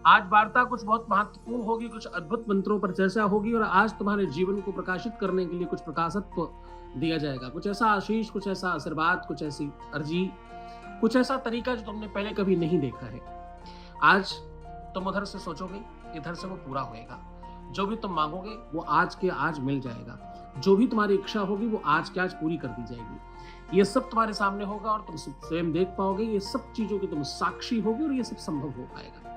आज वार्ता कुछ बहुत महत्वपूर्ण होगी, कुछ अद्भुत मंत्रों पर चर्चा होगी और आज तुम्हारे जीवन को प्रकाशित करने के लिए कुछ प्रकाशत्व दिया जाएगा। कुछ ऐसा आशीष, कुछ ऐसा आशीर्वाद, कुछ ऐसी अर्जी, कुछ ऐसा तरीका जो तुमने पहले कभी नहीं देखा है। आज तुम उधर से सोचोगे, इधर से वो पूरा होएगा। जो भी तुम मांगोगे वो आज के आज मिल जाएगा। जो भी तुम्हारी इच्छा होगी वो आज के आज पूरी कर दी जाएगी। ये सब तुम्हारे सामने होगा और तुम स्वयं देख पाओगे। ये सब चीजों की तुम साक्षी होगी और ये सब संभव हो पाएगा।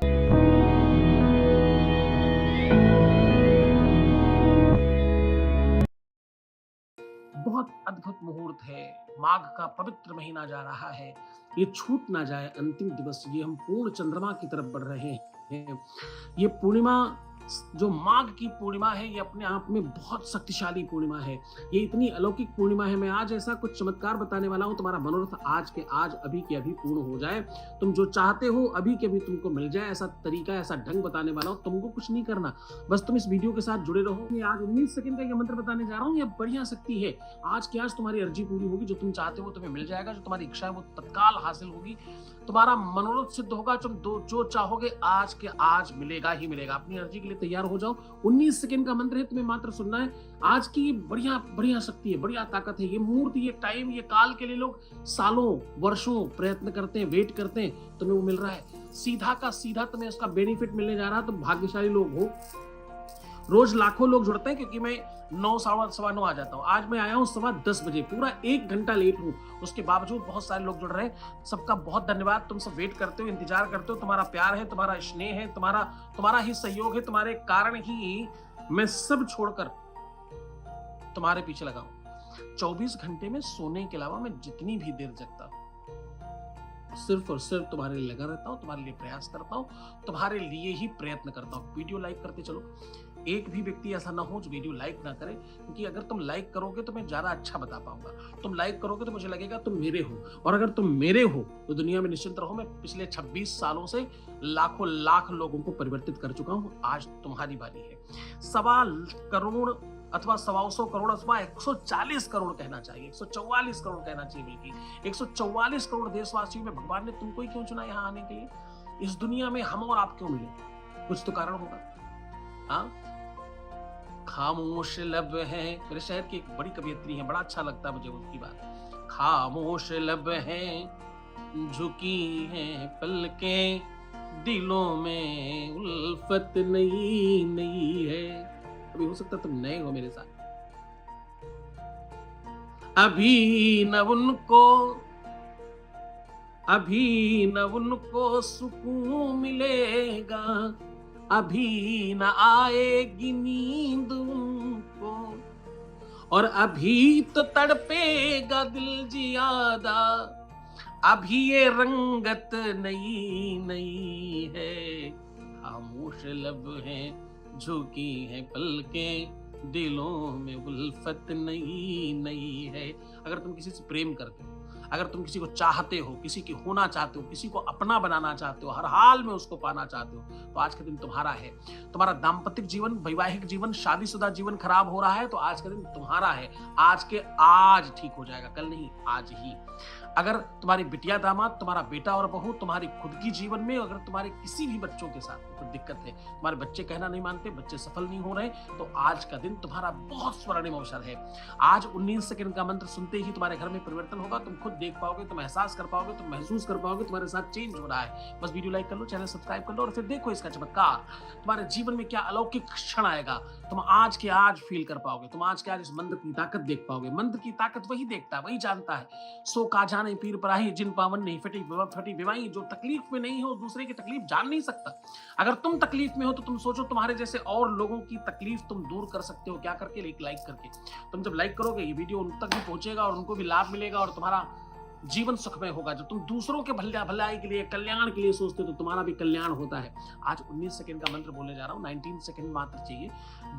बहुत अद्भुत मुहूर्त है। माघ का पवित्र महीना जा रहा है। ये छूट ना जाए अंतिम दिवस। ये हम पूर्ण चंद्रमा की तरफ बढ़ रहे हैं। ये पूर्णिमा जो माघ की पूर्णिमा है, ये अपने आप में बहुत शक्तिशाली पूर्णिमा है। ये इतनी अलौकिक पूर्णिमा है। मैं आज ऐसा कुछ चमत्कार बताने वाला हूं, तुम्हारा मनोरथ आज के आज, अभी के अभी पूर्ण हो जाए। तुम जो चाहते हो अभी के अभी तुमको मिल जाए। ऐसा तरीका, ऐसा ढंग बताने वाला हूं। तुमको कुछ नहीं करना, बस तुम इस वीडियो के साथ जुड़े रहो। मैं आज 19 सेकंड का ये मंत्र बताने जा रहा हूँ। ये बढ़िया शक्ति है। आज के आज तुम्हारी अर्जी पूरी होगी। जो तुम चाहते हो तुम्हें मिल जाएगा। जो तुम्हारी इच्छा है वो तत्काल हासिल होगी। तुम्हारा मनोरथ सिद्ध होगा। तुम जो चाहोगे आज के आज मिलेगा ही मिलेगा। अपनी अर्जी के लिए तैयार हो जाओ। 19 सेकंड का मंत्र है, तुम्हें मात्र सुनना है। आज की बढ़िया बढ़िया शक्ति है, बढ़िया ताकत है। ये मुहूर्त, ये टाइम, ये काल के लिए लोग सालों वर्षों प्रयत्न करते हैं, वेट करते हैं। तुम्हें वो मिल रहा है सीधा का सीधा। तुम्हें उसका बेनिफिट मिलने जा रहा है। तुम भाग्यशाली लोग हो। रोज लाखों लोग जुड़ते हैं क्योंकि मैं 9 सवा 9 आ जाता हूँ। आज मैं आया हूँ 10:15 बजे, पूरा 1 घंटा लेट हूँ। उसके बावजूद बहुत सारे लोग जुड़ रहे हैं। सबका बहुत धन्यवाद। तुम सब वेट करते हो, इंतजार करते हो। तुम्हारा प्यार है, तुम्हारा स्नेह है, तुम्हारा ही सहयोग है। तुम्हारे कारण ही मैं सब छोड़कर तुम्हारे पीछे लगा हूँ। 24 घंटे में सोने के अलावा मैं जितनी भी देर जगता हूँ, सिर्फ और सिर्फ तुम्हारे लिए लगा रहता हूँ, तुम्हारे लिए प्रयास करता हूँ, तुम्हारे लिए ही प्रयत्न करता हूँ। वीडियो लाइक करते चलो। एक भी व्यक्ति ऐसा ना हो जो वीडियो लाइक ना करे, क्योंकि अगर तुम लाइक करोगे तो मैं ज्यादा अच्छा बता पाऊंगा। तुम लाइक करोगे तो मुझे लगेगा तुम मेरे हो, और अगर तुम मेरे हो तो दुनिया में निश्चिंत रहो। मैं पिछले 26 सालों से लाखों लाख लोगों को परिवर्तित कर चुका हूं। आज तुम्हारी बारी है। 1.25 करोड़ अथवा 125 करोड़ अथवा 140 करोड़ कहना चाहिए, 144 करोड़ कहना चाहिए, बल्कि 144 करोड़ देशवासियों में भगवान ने तुमको ही क्यों चुना यहाँ आने के लिए? इस दुनिया में हम और आप क्यों मिले? कुछ तो कारण होगा। हाँ, खामोश लब है। मेरे शहर की एक बड़ी कवियत्री है, बड़ा अच्छा लगता है मुझे उनकी बात। खामोश लब है, झुकी है पलकें, दिलों में उल्फत नई नई है। अभी हो सकता तुम नए हो मेरे साथ। अभी न उनको सुकून मिलेगा, अभी न आएगी नींद उनको, और अभी तो तड़पेगा दिल जियादा, अभी ये रंगत नई नई है। खामोश लब है, झुकी है पलकें, दिलों में उल्फत नई नई है। अगर तुम किसी से प्रेम करते हो, अगर तुम किसी को चाहते हो, किसी की होना चाहते हो, किसी को अपना बनाना चाहते हो, हर हाल में उसको पाना चाहते हो, तो आज का दिन तुम्हारा है। तुम्हारा दाम्पत्य जीवन, वैवाहिक जीवन, शादीशुदा जीवन खराब हो रहा है तो आज का दिन तुम्हारा है। आज के आज ठीक हो जाएगा, कल नहीं, आज ही। अगर तुम्हारी बिटिया दामाद, तुम्हारा बेटा और बहू, तुम्हारी खुद की जीवन में अगर तुम्हारे किसी भी बच्चों के साथ कोई दिक्कत है, तुम्हारे बच्चे कहना नहीं मानते, बच्चे सफल नहीं हो रहे, तो आज का दिन तुम्हारा बहुत स्वर्णिम अवसर है। आज 19 सेकंड का मंत्र सुनते ही तुम्हारे घर में परिवर्तन होगा। तुम खुद देख पाओगे, तुम एहसास कर पाओगे, तुम महसूस कर पाओगे तुम्हारे साथ चेंज हो रहा है। बस वीडियो लाइक कर लो, चैनल सब्सक्राइब कर लो और फिर देखो इसका चमत्कार। तुम्हारे जीवन में क्या अलौकिक क्षण आएगा, तुम आज के आज फील कर पाओगे। तुम आज के आज इस मंत्र की ताकत देख पाओगे। मंत्र की ताकत वही देखता है, वही जानता है। सो का जाने पीर पराही, जिन पावन नहीं फटी बीमारी। जो तकलीफ में नहीं हो दूसरे की तकलीफ जान नहीं सकता। अगर तुम तकलीफ में हो तो तुम सोचो तुम्हारे जैसे और लोगों की तकलीफ तुम दूर कर सकते हो क्या करके? लाइक करके। तुम जब लाइक करोगे ये वीडियो उन तक भी पहुंचेगा और उनको भी लाभ मिलेगा और तुम्हारा जीवन सुखमय होगा। जब तुम दूसरों के भलाई के लिए, कल्याण के लिए सोचते हो तो तुम्हारा भी कल्याण होता है। आज 19 सेकंड का मंत्र बोलने जा रहा हूँ। 19 सेकंड मात्र चाहिए।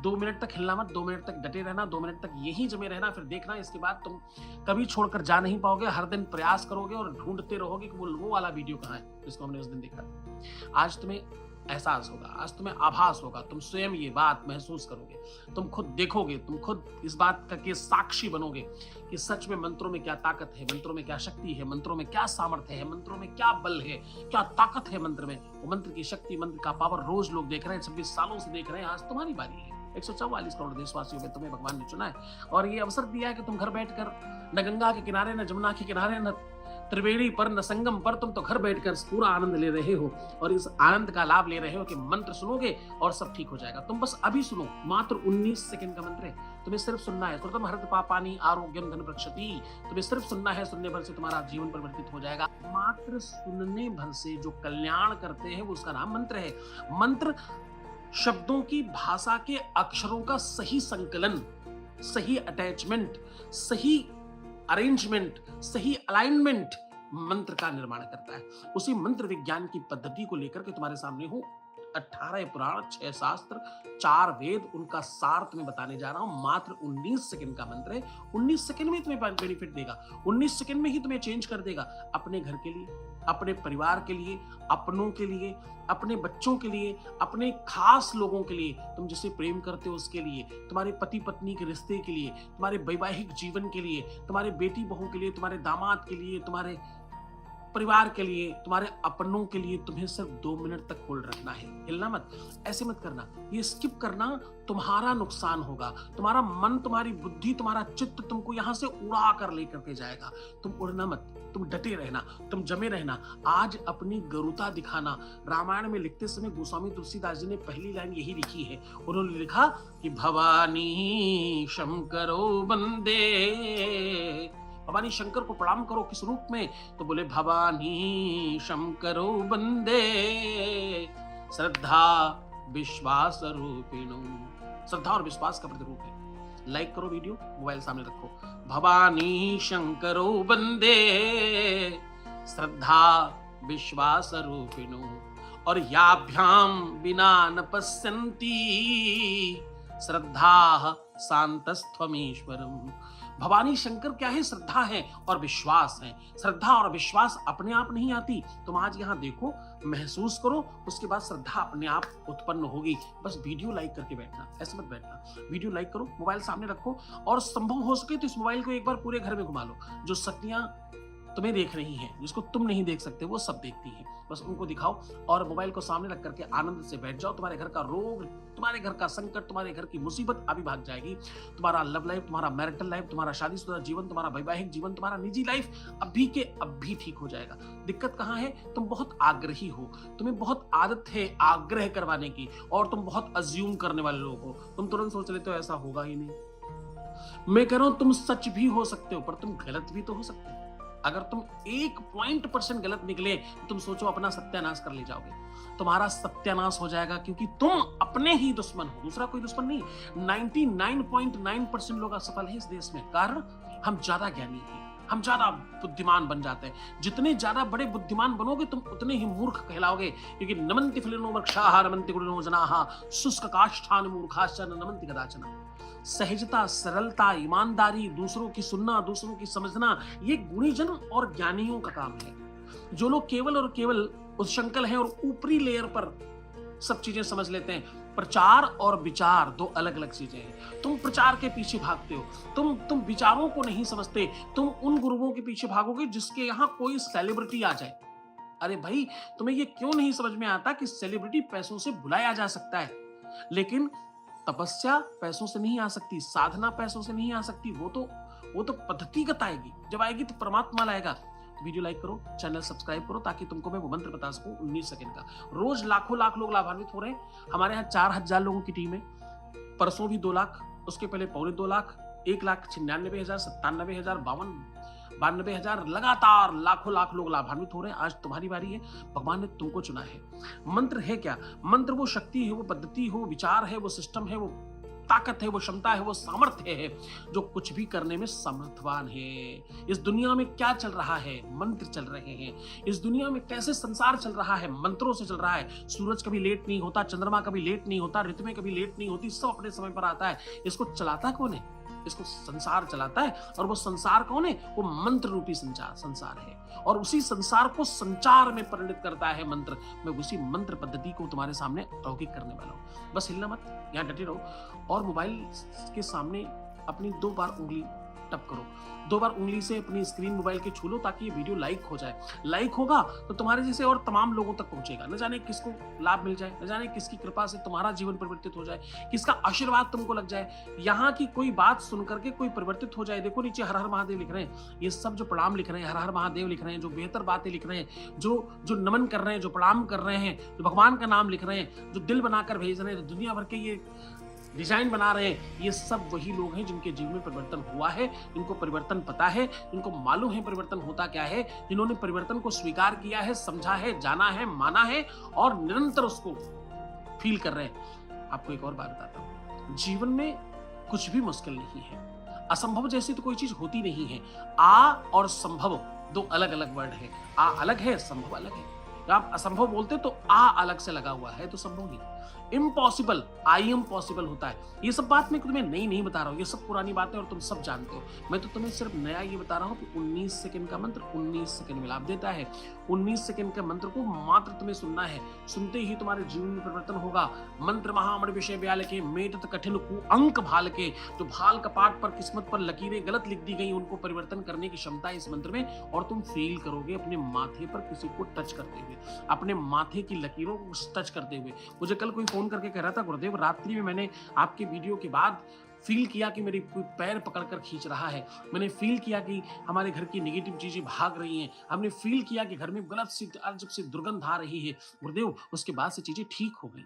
2 मिनट तक हिलना मत, 2 मिनट तक डटे रहना, 2 मिनट तक यहीं जमे रहना। फिर देखना इसके बाद तुम कभी छोड़कर जा नहीं पाओगे। हर दिन प्रयास करोगे और ढूंढते रहोगे कि वो वाला वीडियो कहाँ है जिसको हमने उस दिन देखा था। आज तुम्हें एहसास होगा, आज तुम्हें आभास होगा, तुम स्वयं ये बात महसूस करोगे, तुम खुद देखोगे, तुम खुद इस बात का के साक्षी बनोगे कि सच में मंत्रों में क्या ताकत है, मंत्रों में क्या शक्ति है, मंत्रों में क्या सामर्थ्य है, मंत्रों में क्या बल है, क्या ताकत है मंत्र में। वो मंत्र की शक्ति, मंत्र का पावर रोज लोग देख रहे हैं, 26 सालों से देख रहे हैं, आज तुम्हारी बारी है। 144 करोड़ देशवासियों में तुम्हें भगवान ने चुना है और ये अवसर दिया है कि तुम घर बैठकर न गंगा के किनारे, न जमुना के किनारे, न त्रिवेणी पर, न संगम पर, तुम तो घर बैठकर पूरा आनंद ले रहे हो और इस आनंद का लाभ ले रहे हो कि मंत्र सुनोगे और सब ठीक हो जाएगा। तुम बस अभी सुनो, मात्र 19 सेकंड का मंत्र है, तुम्हें सिर्फ सुनना है। श्रुतम हरत पापानि आरोग्यम धन प्रक्षति, तुम्हें सिर्फ सुनना है, सुनने भर से तुम्हारा जीवन परिवर्तित हो जाएगा। मात्र सुनने भर से जो कल्याण करते हैं वो उसका नाम मंत्र है। मंत्र शब्दों की भाषा के अक्षरों का सही संकलन, सही अटैचमेंट, सही अरेंजमेंट, सही अलाइनमेंट मंत्र का निर्माण करता है। उसी मंत्र विज्ञान की पद्धति को लेकर के तुम्हारे सामने हूं 18 पुराण, 6 शास्त्र, 4 वेद, उनका सार तुम्हें बताने जा रहा हूं। मात्र 19 सेकंड का मंत्र है, 19 सेकंड में तुम्हें बेनिफिट देगा, 19 सेकंड में ही तुम्हें चेंज कर देगा, अपने घर के लिए, अपने परिवार के लिए, अपनों के लिए, अपने बच्चों के लिए, अपने खास लोगों के लिए, तुम जिसे प्रेम करते हो उसके लिए, तुम्हारे पति पत्नी के रिश्ते के लिए, तुम्हारे वैवाहिक जीवन के लिए, तुम्हारे बेटी बहू के लिए, तुम्हारे दामाद के लिए, तुम्हारे परिवार के लिए, तुम्हारे अपनों के लिए तुम्हें सिर्फ 2 मिनट तक होल्ड रखना है। हिलना मत, ऐसे मत करना, ये स्किप करना तुम्हारा नुकसान होगा। तुम्हारा मन, तुम्हारी बुद्धि, तुम्हारा चित्त तुमको यहां से उड़ा कर लेकर के जाएगा। तुम उड़ना मत, तुम डटे रहना, तुम जमे रहना। आज अपनी गरुता दिखाना। रामायण में लिखते समय गोस्वामी तुलसीदास जी ने पहली लाइन यही लिखी है, उन्होंने लिखा कि भवानी शंकरो वंदे, भवानी शंकर को प्रणाम करो। किस रूप में? तो बोले भवानी शंकरो वंदे श्रद्धा विश्वास रूपिणो। श्रद्धा और विश्वास का प्रतिरूप है। लाइक करो वीडियो, मोबाइल सामने रखो। भवानी शंकरो वंदे श्रद्धा विश्वास रूपिणो और याभ्याम बिना न पश्यन्ति श्रद्धा शांतस्त्वमीश्वरम। भवानी शंकर क्या है? श्रद्धा है और विश्वास है। श्रद्धा और विश्वास अपने आप नहीं आती, तुम आज यहाँ देखो, महसूस करो, उसके बाद श्रद्धा अपने आप उत्पन्न होगी। बस वीडियो लाइक करके बैठना, ऐसे मत बैठना। वीडियो लाइक करो, मोबाइल सामने रखो और संभव हो सके तो इस मोबाइल को एक बार पूरे घर में घुमा लो। जो शक्तियां तुम्हें देख रही हैं, जिसको तुम नहीं देख सकते, वो सब देखती हैं, बस उनको दिखाओ और मोबाइल को सामने रख करके आनंद से बैठ जाओ। तुम्हारे घर का रोग, तुम्हारे घर का संकट, तुम्हारे घर की मुसीबत अभी भाग जाएगी। तुम्हारा लव लाइफ, तुम्हारा मैरिटल लाइफ, तुम्हारा शादीशुदा जीवन, तुम्हारा वैवाहिक जीवन, तुम्हारा निजी लाइफ अभी के अभी ठीक हो जाएगा। दिक्कत कहाँ है? तुम बहुत आग्रही हो, तुम्हें बहुत आदत है आग्रह करवाने की और तुम बहुत अज्यूम करने वाले लोग हो। तुम तुरंत सोच लेते हो ऐसा होगा ही नहीं। मैं कह रहा हूं तुम सच भी हो सकते हो पर तुम गलत भी तो हो सकते हो। अगर तुम 1% गलत निकले तो तुम सोचो अपना सत्यानाश कर ले जाओगे। तुम्हारा सत्यानाश हो जाएगा क्योंकि तुम अपने ही दुश्मन हो, दूसरा कोई दुश्मन नहीं। 99.9% लोग असफल हैं इस देश में, कारण हम ज्यादा ज्ञानी हैं, हम ज्यादा बुद्धिमान बन जाते हैं। जितने ज्यादा बड़े बुद्धिमान बनोगे तुम उतने ही मूर्ख कहलाओगे, क्योंकि नमन्ति फलिनो वृक्षाः नमन्ति गुणिनो जनाः शुष्क काष्ठान मूर्खाश्च न नमन्ति कदाचन। सहजता, सरलता, ईमानदारी, दूसरों की सुनना, दूसरों की समझना, ये गुणीजन और ज्ञानियों का काम है। जो लोग केवल और केवल उच्छृंखल हैं और ऊपरी लेयर पर सब चीजें समझ लेते हैं। प्रचार और विचार दो अलग अलग चीजें हैं। तुम प्रचार के पीछे भागते हो, तुम विचारों को नहीं समझते। तुम उन गुरुओं के पीछे भागोगे जिसके यहाँ कोई सेलिब्रिटी आ जाए। अरे भाई, तुम्हें ये क्यों नहीं समझ में आता कि सेलिब्रिटी पैसों से बुलाया जा सकता है, लेकिन तपस्या पैसों से नहीं आ सकती, साधना पैसों से नहीं आ सकती। वो तो पद्धतिगत आएगी, जब आएगी तो परमात्मा लाएगा। वीडियो लाइक करो, चैनल सब्सक्राइब करो, ताकि तुमको मैं वो मंत्र बता सकूं 19 सेकंड का। रोज लाखों लाख लोग लाभान्वित हो रहे हैं। हमारे यहाँ 4000 लोगों की टीम है। परसों भी 2 लाख, उसके पहले 2.25 लाख, 1,96,000, 97,000, 92,000, लगातार लाखों लाख लोग लाभान्वित हो रहे हैं। आज तुम्हारी बारी है, भगवान ने तुमको चुना है। मंत्र है क्या? मंत्र वो शक्ति है, वो पद्धति है, वो विचार है, वो सिस्टम है, वो ताकत है, वो क्षमता है, वो सामर्थ्य है जो कुछ भी करने में समर्थवान है। इस दुनिया में क्या चल रहा है? मंत्र चल रहे हैं। इस दुनिया में कैसे संसार चल रहा है? मंत्रों से चल रहा है। सूरज कभी लेट नहीं होता, चंद्रमा कभी लेट नहीं होता, ऋतुएं कभी लेट नहीं होती, सब अपने समय पर आता है। इसको चलाता कौन है? इसको संसार चलाता है, और वो संसार कौन है? वो मंत्र रूपी संसार है, और उसी संसार को संचार में परिणत करता है मंत्र। मैं उसी मंत्र पद्धति को तुम्हारे सामने अलौकिक करने वाला हूँ। बस हिलना मत, यहाँ डटे रहो, और मोबाइल के सामने अपनी 2 बार उंगली टप करो, 2 बार उंगली से अपनी स्क्रीन मोबाइल के छू लो, ताकि ये वीडियो लाइक हो जाए। लाइक होगा तो तुम्हारे जैसे और तमाम लोगों तक पहुंचेगा। न जाने किसको लाभ मिल जाए, न जाने किसकी कृपा से तुम्हारा जीवन परिवर्तित हो जाए, किसका आशीर्वाद तुमको लग जाए, यहाँ की कोई बात सुन करके कोई परिवर्तित हो जाए। देखो नीचे हर हर महादेव लिख रहे हैं, ये सब जो प्रणाम लिख रहे हैं, हर हर महादेव लिख रहे हैं, जो बेहतर बातें लिख रहे हैं, जो नमन कर रहे हैं, जो प्रणाम कर रहे हैं, जो भगवान का नाम लिख रहे हैं, जो दिल बनाकर भेज रहे हैं, दुनिया भर के ये डिजाइन बना रहे हैं, ये सब वही लोग हैं जिनके जीवन में परिवर्तन हुआ है, जिनको परिवर्तन पता है, जिनको मालूम है परिवर्तन होता क्या है, जिन्होंने परिवर्तन को स्वीकार किया है, समझा है, जाना है, माना है, और निरंतर उसको फील कर रहे हैं। आपको एक और बात बताता हूं, जीवन में कुछ भी मुश्किल नहीं है। असंभव जैसी तो कोई चीज होती नहीं है। आ और संभव 2 अलग अलग वर्ड है। आ अलग है, संभव अलग है। जब आप असंभव बोलते तो आ अलग से लगा हुआ है, तो संभव नहीं। इम्पॉसिबल, आई एम पॉसिबल होता है। ये सब बात मैं तुम्हें नई नहीं बता रहा हूँ, ये सब पुरानी बातें और तुम सब जानते हो। मैं तो तुम्हें सिर्फ नया ये बता रहा हूँ कि 19 सेकंड का मंत्र 19 सेकंड में लाभ देता है। 19 सेकंड के मंत्र को मात्र तुम्हें सुनना है, सुनते ही तुम्हारे जीवन में परिवर्तन होगा। मंत्र महामण विषय ब्याल के, मेट कठिन कु अंक भाल के, जो भाल कपाट पर किस्मत पर लकीरें गलत लिख दी गई, उनको परिवर्तन करने की क्षमता है इस मंत्र में। और तुम फील करोगे अपने माथे पर किसी को टच करते हुए, अपने माथे की लकीरों को टच करते हुए। मुझे कल कोई फोन करके कह रहा था, गुरुदेव रात्रि में मैंने आपके वीडियो के बाद फील किया कि मेरी कोई पैर पकड़कर खींच रहा है, मैंने फील किया कि हमारे घर की नेगेटिव चीजें भाग रही हैं, हमने फील किया कि घर में गलत सी अजब सी दुर्गंध आ रही है गुरुदेव, उसके बाद से चीजें ठीक हो गई।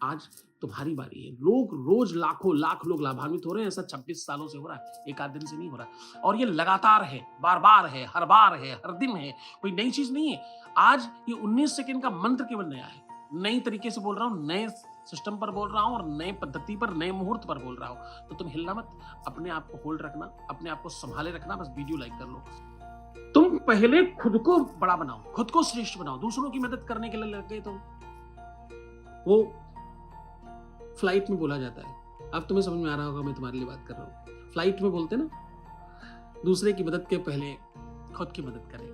आज तुम्हारी बारी है। लोग रोज लाखों लाख लोग लाभान्वित हो रहे हैं, ऐसा 26 सालों से हो रहा है, एक आध दिन से नहीं हो रहा। और ये लगातार है, बार बार है, हर बार है, हर दिन है, कोई नई चीज नहीं है। आज ये 19 सेकंड का मंत्र केवल नया है, नई तरीके से बोल रहा हूँ, नए सिस्टम पर बोल रहा हूँ, और नए पद्धति पर, नए मुहूर्त पर बोल रहा हूँ। तो तुम हिलना मत, अपने आप को होल्ड रखना, अपने आप को संभाले रखना। बस वीडियो लाइक कर लो। तुम पहले खुद को बड़ा बनाओ, खुद को श्रेष्ठ बनाओ। दूसरों की मदद करने के लिए लग गए तुम, वो फ्लाइट में बोला जाता है, अब तुम्हें समझ में आ रहा होगा मैं तुम्हारे लिए बात कर रहा हूँ। फ्लाइट में बोलते ना, दूसरे की मदद के पहले खुद की मदद करें,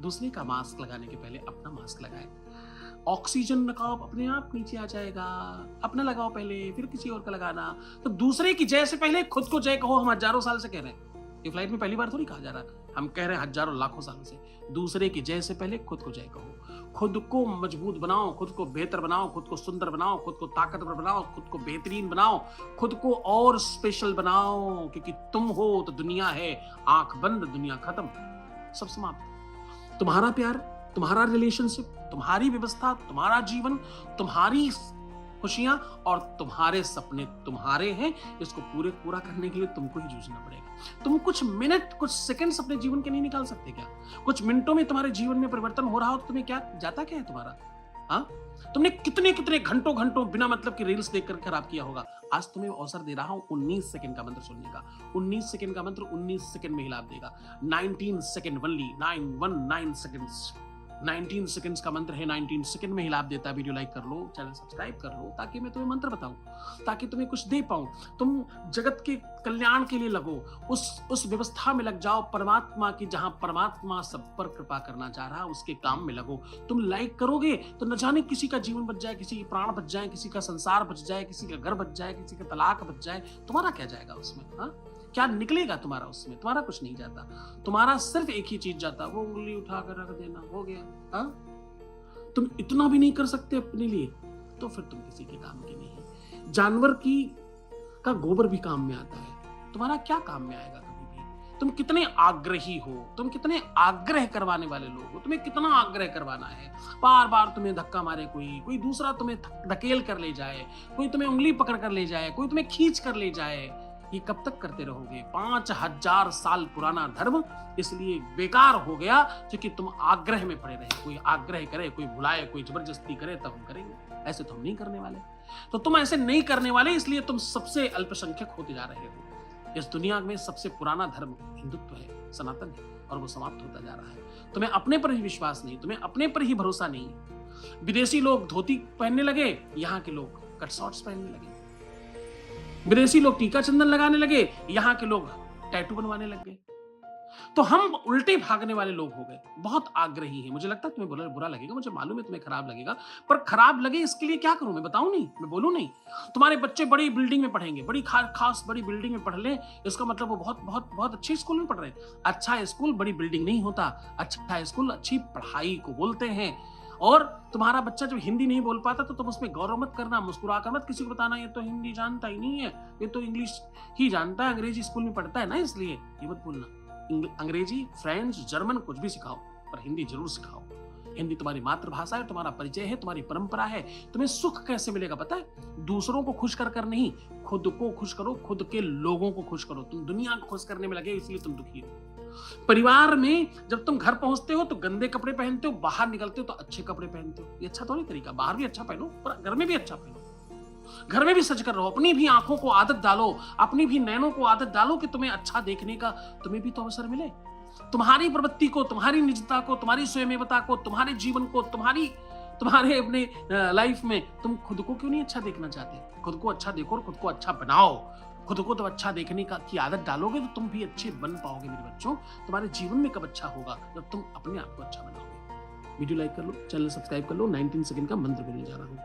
दूसरे का मास्क लगाने के पहले अपना मास्क लगाएं। ऑक्सीजन नकाब अपने आप नीचे आ जाएगा, अपना लगाओ पहले, फिर किसी और का लगाना। तो दूसरे की जय से पहले खुद को जय कहो। हम हजारों साल से कह रहे हैं, ये फ्लाइट में पहली बार थोड़ी कहा जा रहा है, हम कह रहे हैं हजारों लाखों सालों से। दूसरे की जय से पहले खुद को जय कहो। खुद को मजबूत बनाओ, खुद को बेहतर बनाओ, खुद को सुंदर बनाओ, खुद को ताकतवर बनाओ, खुद को बेहतरीन बनाओ, खुद को और स्पेशल बनाओ, क्योंकि तुम हो तो दुनिया है। आंख बंद, दुनिया खत्म, सब समाप्त। तुम्हारा प्यार, तुम्हारा रिलेशनशिप, तुम्हारी व्यवस्था, तुम्हारा जीवन, तुम्हारी खुशियां और तुम्हारे सपने तुम्हारे हैं। इसको पूरा करने के लिए तुमको ही जूझना पड़ेगा। तुम कुछ मिनट, कुछ सेकंड्स अपने जीवन के नहीं निकाल सकते क्या? कुछ मिनटों में तुम्हारे जीवन में परिवर्तन हो रहा हो तो तुम्हें क्या जाता क्या है तुम्हारा? हाँ, तुमने कितने कितने घंटों बिना मतलब की रील्स देखकर खराब किया होगा। आज तुम्हें अवसर दे रहा हूं 19 सेकंड का मंत्र सुनने का। 19 सेकंड का मंत्र 19 सेकंड में ही लाभ देगा। 19 सेकंड ओनली, 919 सेकंड्स। 19 सेकंड्स का मंत्र है, 19 सेकंड में ही लाभ देता है। वीडियो लाइक कर लो, चैनल सब्सक्राइब कर लो, ताकि मैं तुम्हें मंत्र बताऊं, ताकि तुम्हें कुछ दे पाऊं। तुम जगत के कल्याण के लिए लगो, उस व्यवस्था में लग जाओ परमात्मा की, जहां परमात्मा सब पर कृपा करना चाह रहा है, उसके काम में लगो। तुम लाइक करोगे तो न जाने किसी का जीवन बच जाए, किसी के प्राण बच जाए, किसी का संसार बच जाए, किसी का घर बच जाए, किसी का तलाक बच जाए। तुम्हारा क्या जाएगा उसमें? हाँ, क्या निकलेगा तुम्हारा उसमें? तुम्हारा कुछ नहीं जाता। तुम्हारा सिर्फ एक ही चीज जाता, वो उंगली उठाकर रख देना, हो गया। हाँ, तुम इतना भी नहीं कर सकते अपने लिए, तो फिर तुम किसी के काम के नहीं है। जानवर का गोबर भी काम में आता है, तुम्हारा क्या काम में आएगा कभी भी? तुम कितने आग्रही हो, तुम कितने आग्रह करवाने वाले लोग हो, तुम्हें कितना आग्रह करवाना है? बार बार तुम्हें धक्का मारे कोई दूसरा, तुम्हें धकेल कर ले जाए, कोई तुम्हें उंगली पकड़ कर ले जाए, कोई तुम्हें खींच कर ले जाए। ये कब तक करते रहोगे? 5000 साल पुराना धर्म इसलिए बेकार हो गया क्योंकि तुम आग्रह में पड़े रहे। कोई आग्रह करे, कोई बुलाए, कोई जबरदस्ती करे, तब हम करेंगे। ऐसे तो हम नहीं करने वाले। तो तुम ऐसे नहीं करने वाले, इसलिए तुम सबसे अल्पसंख्यक होते जा रहे हो। इस दुनिया में सबसे पुराना धर्म हिंदुत्व है, सनातन है, और वो समाप्त होता जा रहा है। तुम्हें अपने पर ही विश्वास नहीं, तुम्हें अपने पर ही भरोसा नहीं। विदेशी लोग धोती पहनने लगे, यहाँ के लोग कट शॉर्ट्स पहनने लगे। विदेशी लोग टीका चंदन लगाने लगे, यहाँ के लोग टैटू बनवाने लग गए। तो हम उल्टे भागने वाले लोग हो गए। बहुत आग्रही हैं। मुझे लगता है तुम्हें बुरा लगेगा, मुझे मालूम है तुम्हें खराब लगेगा, पर खराब लगे इसके लिए क्या करूँ मैं, बताऊँ नहीं? मैं बोलूँ नहीं? तुम्हारे बच्चे बड़ी बिल्डिंग में पढ़ेंगे, बड़ी खास बड़ी बिल्डिंग में पढ़ लें, इसका मतलब वो बहुत अच्छे स्कूल में पढ़ रहे हैं। अच्छा स्कूल बड़ी बिल्डिंग नहीं होता, अच्छा स्कूल अच्छी पढ़ाई को बोलते हैं। और तुम्हारा बच्चा जब हिंदी नहीं बोल पाता तो तुम उसमें गौरव मत करना, मुस्कुरा कर मत किसी को बताना ये तो हिंदी जानता ही नहीं है, ये तो इंग्लिश ही जानता है, अंग्रेजी स्कूल में पढ़ता है ना इसलिए, ये मत बोलना। अंग्रेजी, फ्रेंच, जर्मन कुछ भी सिखाओ, पर हिंदी जरूर सिखाओ। हिंदी तुम्हारी मातृभाषा है, तुम्हारा परिचय है, तुम्हारी परंपरा है। तुम्हें सुख कैसे मिलेगा पता है? दूसरों को खुश कर नहीं, खुद को खुश करो, खुद के लोगों को खुश करो। तुम दुनिया को खुश करने में लगे इसलिए तुम दुखी हो। परिवार में जब तुम घर पहुंचते हो तो गंदे कपड़े पहनते हो, बाहर निकलते हो तो अच्छे कपड़े पहनते हो। ये अच्छा थोड़ी तरीका, बाहर भी अच्छा पहनो पर घर में भी अच्छा पहनो, घर में भी सज कर रहो। अपनी भी आंखों को आदत डालो, अपनी भी नैनों को आदत डालो कि तुम्हें अच्छा देखने का तुम्हें भी तो अवसर मिले। तुम्हारी प्रवृत्ति को, तुम्हारी निजता को, तुम्हारी स्वयमेवता को, तुम्हारे जीवन को, तुम्हारे अपने लाइफ में तुम खुद को क्यों नहीं अच्छा देखना चाहते? खुद को अच्छा देखो और खुद को अच्छा बनाओ। खुद को तो अच्छा देखने की आदत डालोगे तो तुम भी अच्छे बन पाओगे मेरे बच्चों। तुम्हारे जीवन में कब अच्छा होगा? जब तुम अपने आप को अच्छा बनाओगे। वीडियो लाइक कर लो, चैनल सब्सक्राइब कर लो। 19 सेकंड का मंत्र बोलने जा रहा हूँ।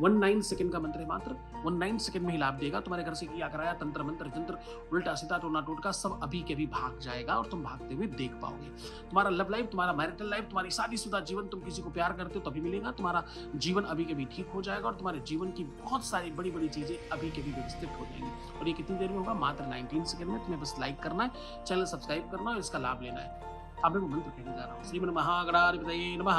19 सेकंड का मंत्र है मात्र, 19 सेकंड में ही लाभ देगा। तुम्हारे घर से किया कराया तंत्र मंत्र जंत्र उल्टा सीधा टोना टोटका सब अभी के अभी भाग जाएगा और तुम भागते हुए देख पाओगे। तुम्हारा लव लाइफ, तुम्हारा मैरिटल लाइफ, तुम्हारी शादीशुदा जीवन, तुम किसी को प्यार करते हो तभी मिलेगा। तुम्हारा जीवन अभी के अभी ठीक हो जाएगा और तुम्हारे जीवन की बहुत सारी बड़ी बड़ी चीजें अभी के अभी व्यवस्थित हो जाएंगी। और ये कितनी देर में होगा? मात्र 19 सेकंड में। तुम्हें बस लाइक करना है, चैनल सब्सक्राइब करना है, इसका लाभ लेना है। अब मैं मंत्र कहने जा रहा हूँ। श्रीमन महागणाधिपतये नमः।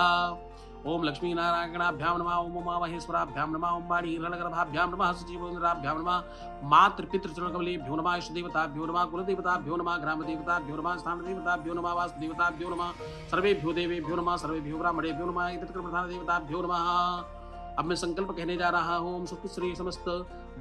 ओम लक्ष्मी नारायणाभ्याम नमः, ओम उमा महेश्वराभ्याम नमः, ओम वाणी हिरण्यगर्भाभ्याम नमः, सजीवेन्द्राभ्याम नमः, मातृ पितृ चरणकमलेभ्यो नमः, इष्ट देवताभ्यो नमः, कुलदेवताभ्यो नमः, ग्राम देवताभ्यो नमः, स्थान देवताभ्यो नमः, वास्तु देवताभ्यो नमः, सर्वेभ्यो देवेभ्यो नमः, सर्वेभ्यो ब्राह्मणेभ्यो नमः, इतत्र प्रधान देवताभ्यो नमः। अब मैं संकल्प कहने जा रहा हूँ। ओम सुख श्री समस्त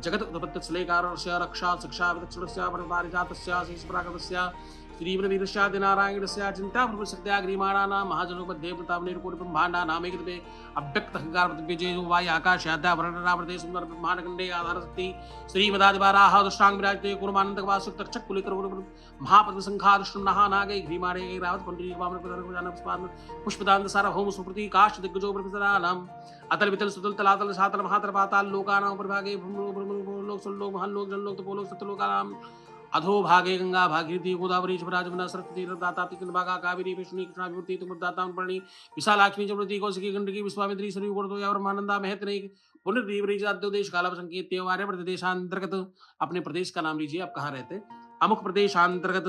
जगत उत्पत्ति श्लेकारस्य रक्षा शिक्षा विदक्षणस्य परपारिजातस्य शेषप्राकृतस्य श्रीवरवीरस्यादिनारायणस्य चिन्ताप्रभुशक्त्या ग्रीमाणानां महाजनोपदेवतावनिर्कोटिब्रह्माण्डानामेकद्वे अव्यक्तहंकारप्रतिबीजेयो वायु आकाशाद्यावरणरावृते सुन्दरब्रह्माण्डखण्डे आधारशक्ति श्रीमदादिवाराः दुष्टांग विराजते कुर्मानन्दकवासुक्तचक्कुलितरुर् महापद्मसङ्खादुष्टं नहानागै ग्रीमाणे रावतपण्डरीवामनप्रधानपुष्पान् पुष्पदान्तसार्वभौम सुप्रतीकाष्टदिग्गजो प्रकृतराणाम् अतल वितल सुतल तलातल सातल महातल पाताल लोकानां प्रभागे भूलोक सुरलोक महालोक जनलोक तपोलोक सत्यलोकानां अधो भागे गंगा भागीरथी गोदावरी जमुना जमुना सरस्वती दाता भागा कावेरी विष्णु कृष्णा विभूति तुमदाता पर्णी विशालाक्ष्मी जमृति कौशिकी गंडकी विश्वामित्री सरयू गोर्धो यावर महानंदा महतने पुण्यदेवरी देश काला संकेत आर्यवर्त देशांतर्गत अपने प्रदेश का नाम लीजिए। आप कहाँ रहते हैं? अमुक प्रदेशांतर्गत,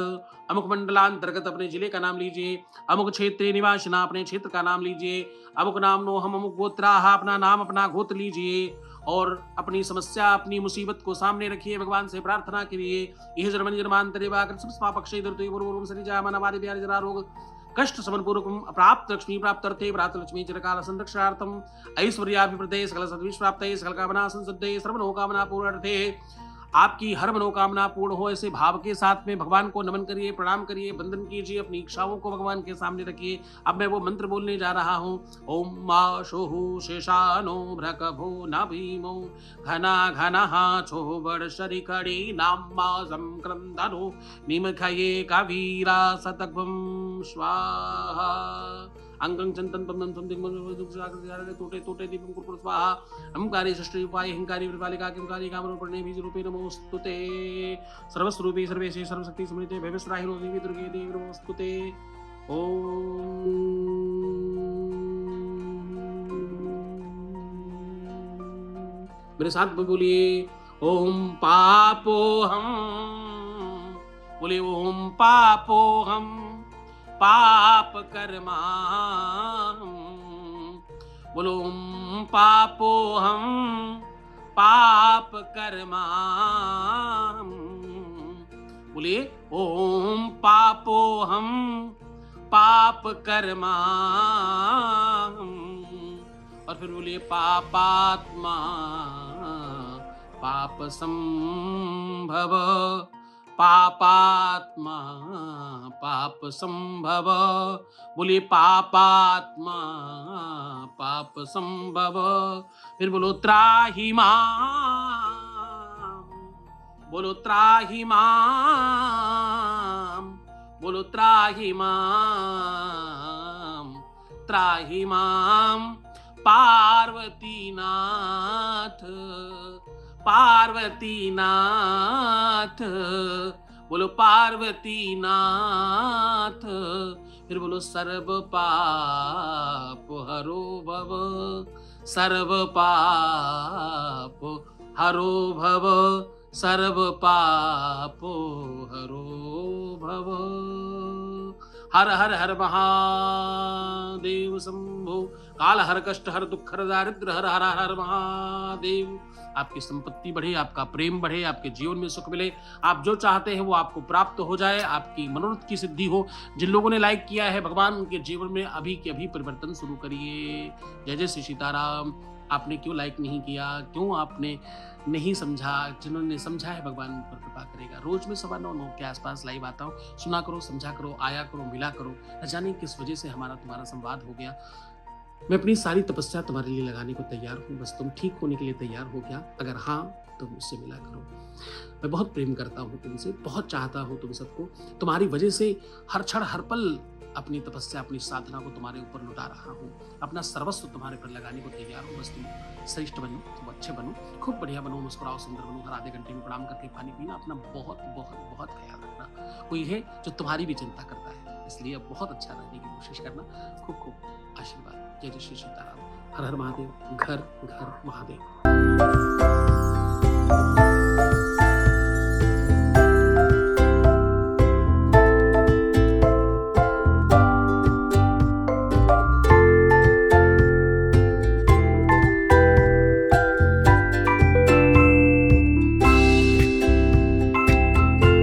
अमुक मंडलांतर्गत अपने जिले का नाम लीजिए। अमुक क्षेत्रीय निवासिना अपने क्षेत्र का नाम लीजिए। अमुक नाम नो हम अमुक गोत्राह अपना नाम अपना गोत्र लीजिए और अपनी समस्या अपनी मुसीबत को सामने रखिए। भगवान से प्रार्थना करिए। यह जर्मन जन्मांतरे वाकृष्य जरा रोग कष्ट समन पूर्वकम प्राप्त लक्ष्मी प्राप्त अर्थे प्राप्त लक्ष्मी चिरकाल संरक्षणार्थम ऐश्वर्याभिवृद्धे सकल सद्विष प्राप्ते सकल कामना संसिद्धे सर्वनोकामना पूर्णार्थे आपकी हर मनोकामना पूर्ण हो, ऐसे भाव के साथ में भगवान को नमन करिए, प्रणाम करिए, वंदन कीजिए, अपनी इच्छाओं को भगवान के सामने रखिए। अब मैं वो मंत्र बोलने जा रहा हूँ। ओम मा शोहु शेषानो भ्रकभो न भीमो घना घना छो बड़ शरिकड़ी नामा संक्रंदनो निमखये कवीरा सतग्भम स्वाहा अंगं चंदन पद्मं संदिग्मं तोटे तोटे दीपं कुरकुर स्वाहा अहंकारी षष्ठी उपाय अहंकारी विपालिका किंकारी कामरूपिणे बीज रूपे नमोस्तुते सर्वस्वरूपे सर्वेशे सर्वशक्ति समृते भैवस्राहिनो देवी दुर्गे देवी नमोस्तुते। ओम मेरे साथ बोलिए ओम पापोहम, बोले ओम पापोहम पाप कर्मा, बोलो ओम पापो हम पाप कर्मा, बोलिए ओम पापो हम पाप कर्मा। और फिर बोलिए पापात्मा पाप संभव, पापात्मा पाप संभव, बोलिए पापात्मा पाप संभव। फिर बोलो त्राहि मां बोलो त्राहि माम, बोलो त्राहि माम, त्राहि माम पार्वती नाथ, पार्वती नाथ, बोलो पार्वती नाथ। फिर बोलो सर्व पाप हरो भव, सर्व पाप हरो भव, सर्व पाप हरो भव। हर हर हर महादेव शंभो, काल हर कष्ट हर दुख हर दारिद्र हर हर हर महादेव। आपकी संपत्ति बढ़े, आपका प्रेम बढ़े, आपके जीवन में सुख मिले, आप जो चाहते हैं वो आपको प्राप्त हो जाए, आपकी मनोरथ की सिद्धि हो। जिन लोगों ने लाइक किया है भगवान उनके जीवन में अभी के अभी परिवर्तन शुरू करिए। जय जय श्री सीताराम। आपने क्यों लाइक नहीं किया, क्यों आपने नहीं समझा? जिन्होंने समझा है भगवान उन पर कृपा करेगा। रोज में 9:15 के आसपास लाइव आता हूँ, सुना करो, समझा करो, आया करो, मिला करो। न जाने किस वजह से हमारा तुम्हारा संवाद हो गया। मैं अपनी सारी तपस्या तुम्हारे लिए लगाने को तैयार हूँ, बस तुम ठीक होने के लिए तैयार हो क्या? अगर हाँ तो मुझसे मिला करो। मैं बहुत प्रेम करता हूँ तुमसे, बहुत चाहता हूँ तुम सबको। तुम्हारी वजह से हर क्षण हर पल अपनी तपस्या, अपनी साधना को तुम्हारे ऊपर लुटा रहा हूँ। अपना सर्वस्व तुम्हारे पर लगाने को तैयार हूँ। बस तुम श्रेष्ठ बनो, तुम अच्छे बनो, खूब बढ़िया बनो, मुस्कुराओ, सुंदर बनो। हर आधे घंटे में प्रणाम करके पानी पीना। अपना बहुत बहुत बहुत ख्याल रखना। कोई है जो तुम्हारी भी चिंता करता है, इसलिए अब बहुत अच्छा रहने की कोशिश करना। खूब खूब आशीर्वाद। जय जय श्री सीताराम। हर हर महादेव। घर घर महादेव।